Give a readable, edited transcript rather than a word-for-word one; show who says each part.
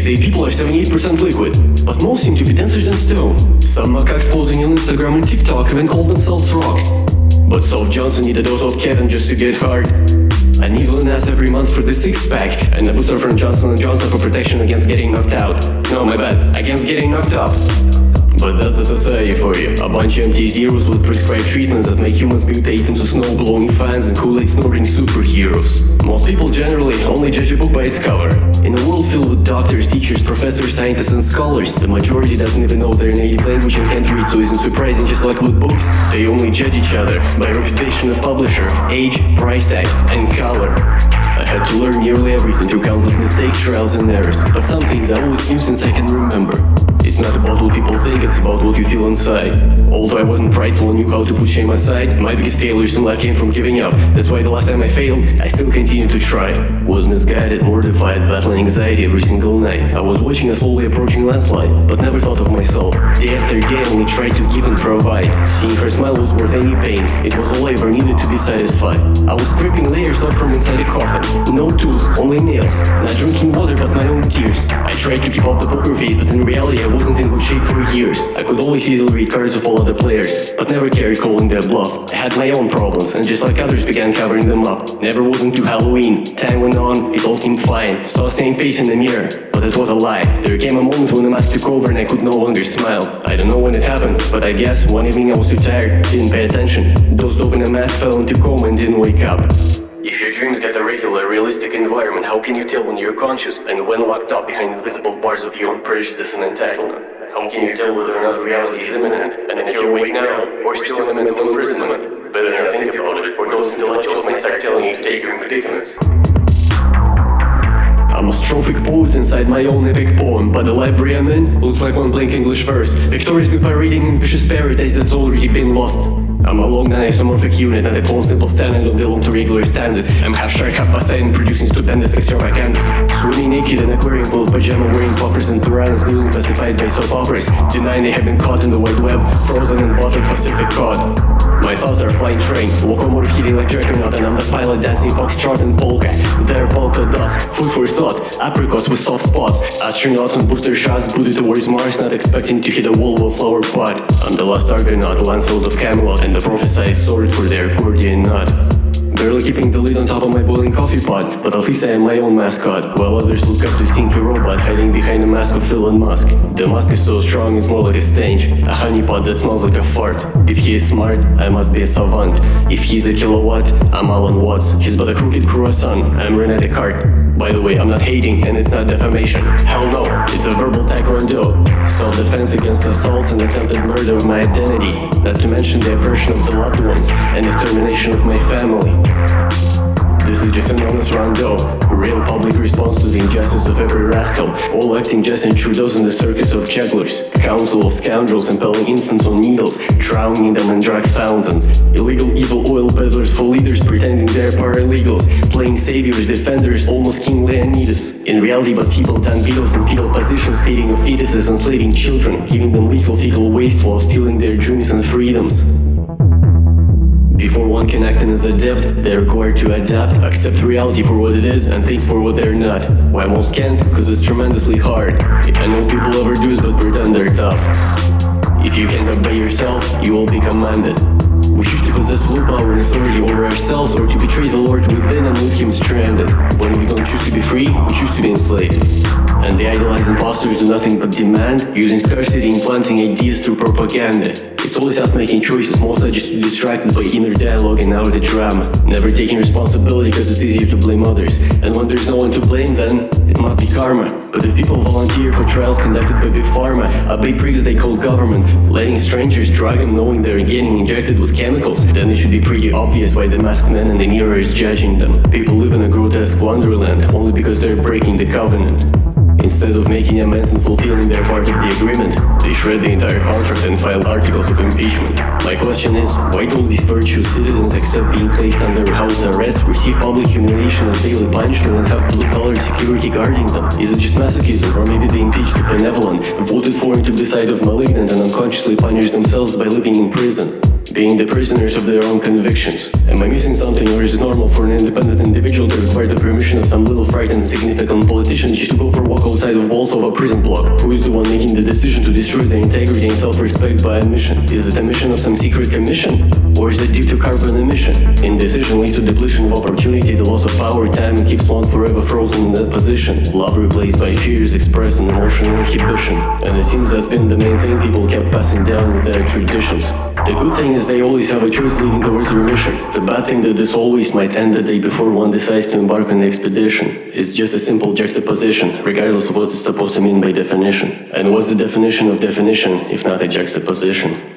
Speaker 1: say people are 78% liquid, but most seem to be denser than stone. Some macaques posing on Instagram and TikTok even call themselves rocks. But Soft Johnson need a dose of Kevin just to get hard. A needle and ass every month for the six-pack, and a booster from Johnson & Johnson for protection against getting knocked out. No, my bad, against getting knocked up. But that's the society for you. A bunch of empty zeros with prescribed treatments that make humans mutate into snow-blowing fans and Kool-Aid snorting superheroes. Most people generally only judge a book by its cover. In a world filled with doctors, teachers, professors, scientists and scholars, the majority doesn't even know their native language and can't read, so isn't surprising. Just like with books, they only judge each other by reputation of publisher, age, price tag, and color. I had to learn nearly everything through countless mistakes, trials and errors, but some things I always knew since I can remember. It's not about what people think, it's about what you feel inside. Although I wasn't prideful and knew how to put shame aside, my biggest failures in life came from giving up. That's why the last time I failed, I still continued to try. Was misguided, mortified, battling anxiety every single night. I was watching a slowly approaching landslide, but never thought of myself. Day after day I only tried to give and provide. Seeing her smile was worth any pain, it was all I ever needed to be satisfied. I was scraping layers off from inside a coffin. No tools, only nails. Not drinking water but my own tears. I tried to keep up the poker face, but in reality I wasn't in good shape for years. I could always easily read cards of all other players, but never cared calling their bluff. I had my own problems, and just like others began covering them up. Never was into Halloween. Time went on, it all seemed fine. Saw the same face in the mirror, but it was a lie. There came a moment when the mask took over and I could no longer smile. I don't know when it happened, but I guess one evening I was too tired, didn't pay attention. Dozed off in a mask, fell into coma and didn't wake up. If your dreams get a regular, realistic environment, how can you tell when you're conscious and when locked up behind invisible bars of your own prejudice and entitlement? How can you tell whether or not reality is imminent, and if you're awake now, or still in a mental imprisonment? Better not think about it, or those intellectuals might start telling you to take your predicaments. I'm a strophic poet inside my own epic poem, but the library I'm in looks like one blank English verse, victoriously parading in vicious paradise that's already been lost. I'm a long non-isomorphic unit, and a clone simple standing don't belong to regular stanzas. I'm half shark, half Poseidon, producing stupendous extravaganzas. Swimming naked in an aquarium full of pajama-wearing puffers and piranhas glued pacified by soap operas, denying they have been caught in the wide web, frozen in bottled Pacific cod. My thoughts are a flying train, locomotive hitting like Juggernaut, and I'm the pilot dancing foxtrot and polka. There polka dots, food for thought, apricots with soft spots, astronauts and booster shots booted towards Mars, not expecting to hit a wall of a flower pot. I'm the last Argonaut, Lancelot of Camelot, and the prophesied sword for their Gordian knot. Barely keeping the lid on top of my boiling coffee pot, but at least I am my own mascot, while others look up to stinky robot hiding behind a mask of Elon Musk. The mask is so strong it's more like a stench, a honeypot that smells like a fart. If he is smart, I must be a savant. If he's a kilowatt, I'm Alan Watts. He's but a crooked croissant, I'm René Descartes. By the way, I'm not hating, and it's not defamation. Hell no, it's a verbal taekwondo. Self-defense against assaults and attempted murder of my identity. Not to mention the oppression of the loved ones and extermination of my family. This is just an honest rondo, a real public response to the injustice of every rascal, all acting Justin Trudeau's in the circus of jugglers, council of scoundrels impelling infants on needles, drowning them in drug fountains, illegal evil oil peddlers for leaders pretending they're paralegals, playing saviors, defenders, almost King Leonidas. In reality, but feeble done beetles in fetal positions, feeding of fetuses, enslaving children, giving them lethal fecal waste while stealing their dreams and freedoms. Before one can act in as adept, they're required to adapt, accept reality for what it is and things for what they're not. Why most can't? Cause it's tremendously hard. I know people overdo it but pretend they're tough. If you can't obey yourself, you will be commanded. We choose to possess willpower and authority over ourselves, or to betray the Lord within and leave him stranded. When we don't choose to be free, we choose to be enslaved. And the idolized imposters do nothing but demand, using scarcity and planting ideas through propaganda. It's always us making choices, most are just distracted by inner dialogue and outer drama. Never taking responsibility because it's easier to blame others. And when there's no one to blame, then it must be karma. But if people volunteer for trials conducted by Big Pharma, a big prigs they call government, letting strangers drug them knowing they're getting injected with chemicals, then it should be pretty obvious why the masked man in the mirror is judging them. People live in a grotesque wonderland only because they're breaking the covenant. Instead of making amends and fulfilling their part of the agreement, they shred the entire contract and file articles of impeachment. My question is, why do all these virtuous citizens accept being placed under house arrest, receive public humiliation as daily punishment, and have blue-collar security guarding them? Is it just masochism, or maybe they impeached the benevolent, voted for into the side of malignant, and unconsciously punish themselves by living in prison? being the prisoners of their own convictions. Am I missing something, or is it normal for an independent individual to require the permission of some little frightened insignificant politician just to go for a walk outside the walls of a prison block? Who is the one making the decision to destroy their integrity and self-respect by admission? Is it a mission of some secret commission? Or is it due to carbon emission? Indecision leads to depletion of opportunity, the loss of power, time keeps one forever frozen in that position. Love replaced by fears expressed in emotional inhibition. And it seems that's been the main thing people kept passing down with their traditions. The good thing is they always have a choice leading towards remission. The bad thing that this always might end the day before one decides to embark on the expedition. It's just a simple juxtaposition, regardless of what it's supposed to mean by definition. And what's the definition of definition, if not a juxtaposition?